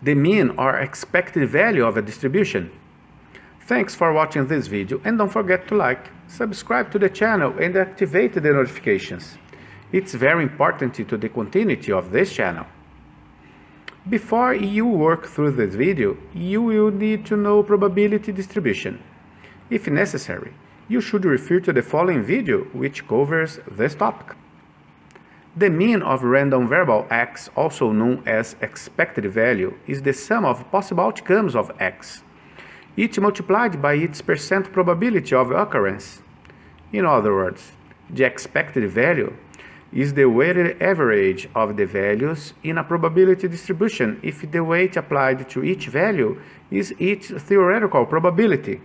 the mean or expected value of a distribution. Thanks for watching this video, and don't forget to like, subscribe to the channel and activate the notifications. It's very important to the continuity of this channel. Before you work through this video, you will need to know probability distribution. If necessary, you should refer to the following video, which covers this topic. The mean of random variable x, also known as expected value, is the sum of possible outcomes of x, each multiplied by its percent probability of occurrence. In other words, the expected value is the weighted average of the values in a probability distribution if the weight applied to each value is its theoretical probability.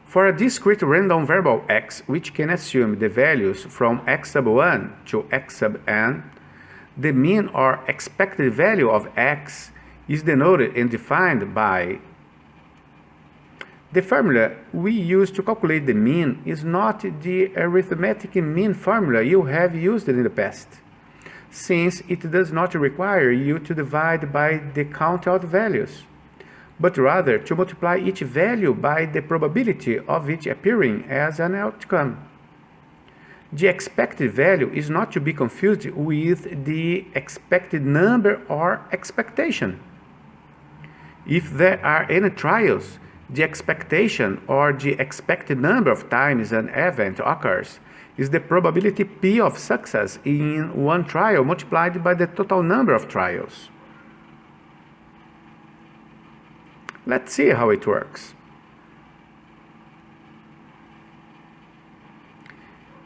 For a discrete random variable x, which can assume the values from x sub 1 to x sub n, the mean or expected value of x is denoted and defined by. The formula we use to calculate the mean is not the arithmetic mean formula you have used in the past, since it does not require you to divide by the countout values, but rather to multiply each value by the probability of it appearing as an outcome. The expected value is not to be confused with the expected number or expectation. If there are any trials, the expectation or the expected number of times an event occurs is the probability P of success in one trial multiplied by the total number of trials. Let's see how it works.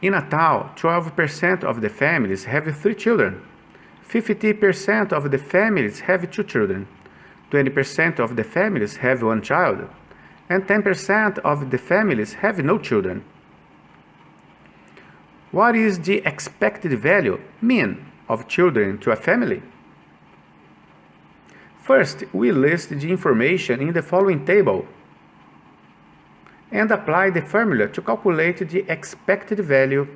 In a town, 12% of the families have 3 children, 50% of the families have 2 children, 20% of the families have 1 child, and 10% of the families have no children. What is the expected value, mean, of children to a family? First, we list the information in the following table and apply the formula to calculate the expected value.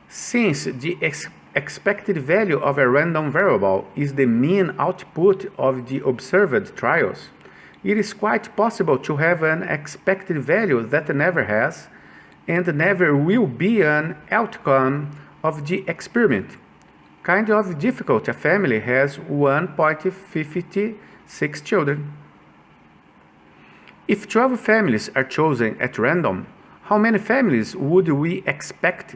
Since the expected value of a random variable is the mean output of the observed trials, it is quite possible to have an expected value that never has and never will be an outcome of the experiment. Kind of difficult. A family has 1.56 children. If 12 families are chosen at random, how many families would we expect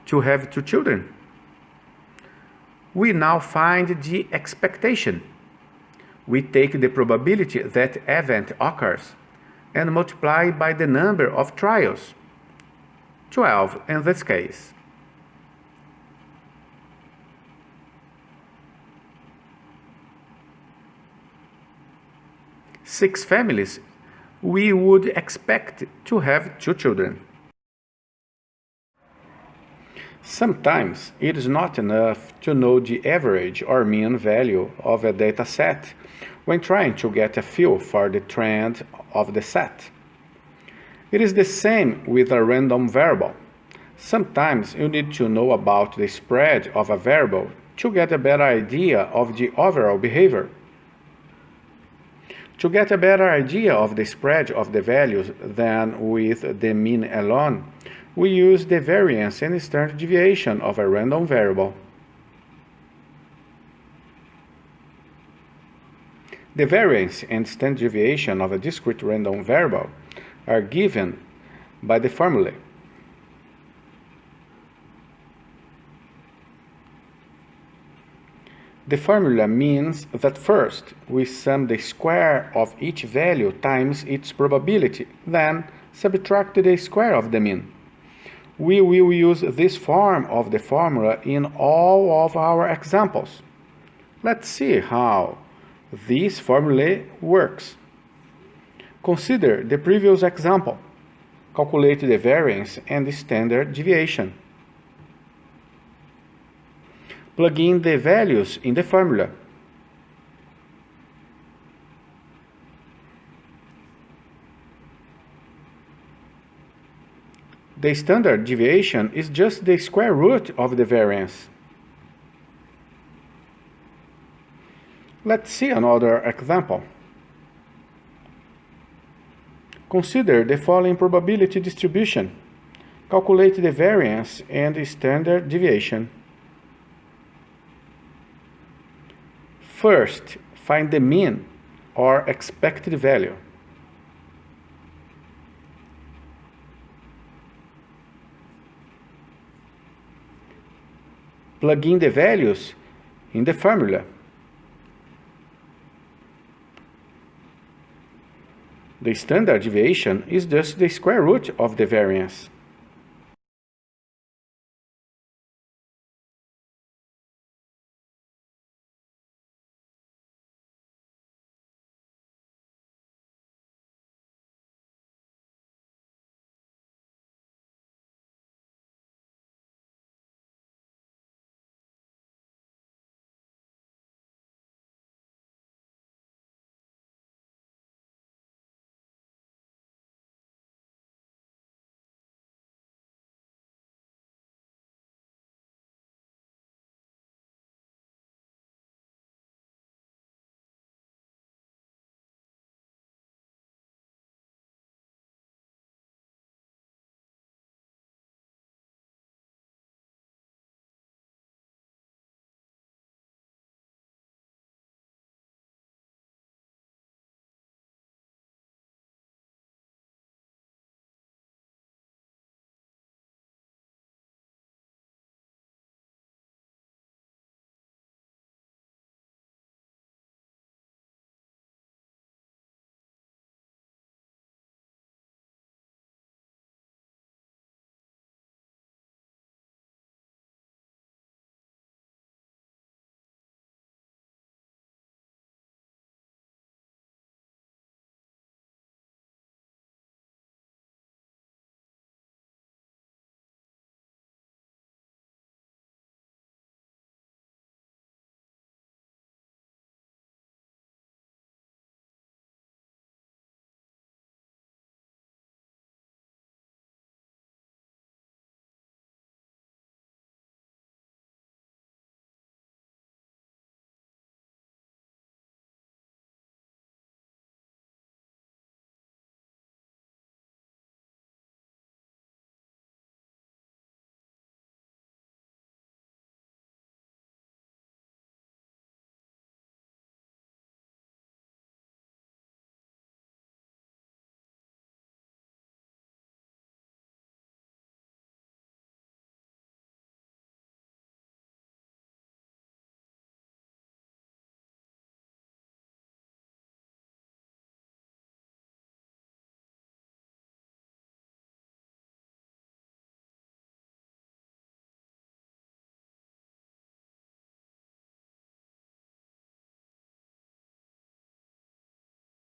to have 2 children? We now find the expectation. We take the probability that event occurs and multiply by the number of trials, 12 in this case. Six families, we would expect to have 2 children. Sometimes it is not enough to know the average or mean value of a data set when trying to get a feel for the trend of the set. It is the same with a random variable. Sometimes you need to know about the spread of a variable to get a better idea of the overall behavior. To get a better idea of the spread of the values than with the mean alone, we use the variance and standard deviation of a random variable. The variance and standard deviation of a discrete random variable are given by the formula. The formula means that first we sum the square of each value times its probability, then subtract the square of the mean. We will use this form of the formula in all of our examples. Let's see how this formula works. Consider the previous example. Calculate the variance and the standard deviation. Plug in the values in the formula. The standard deviation is just the square root of the variance. Let's see another example. Consider the following probability distribution. Calculate the variance and standard deviation. First, find the mean or expected value. Plug in the values in the formula. The standard deviation is just the square root of the variance.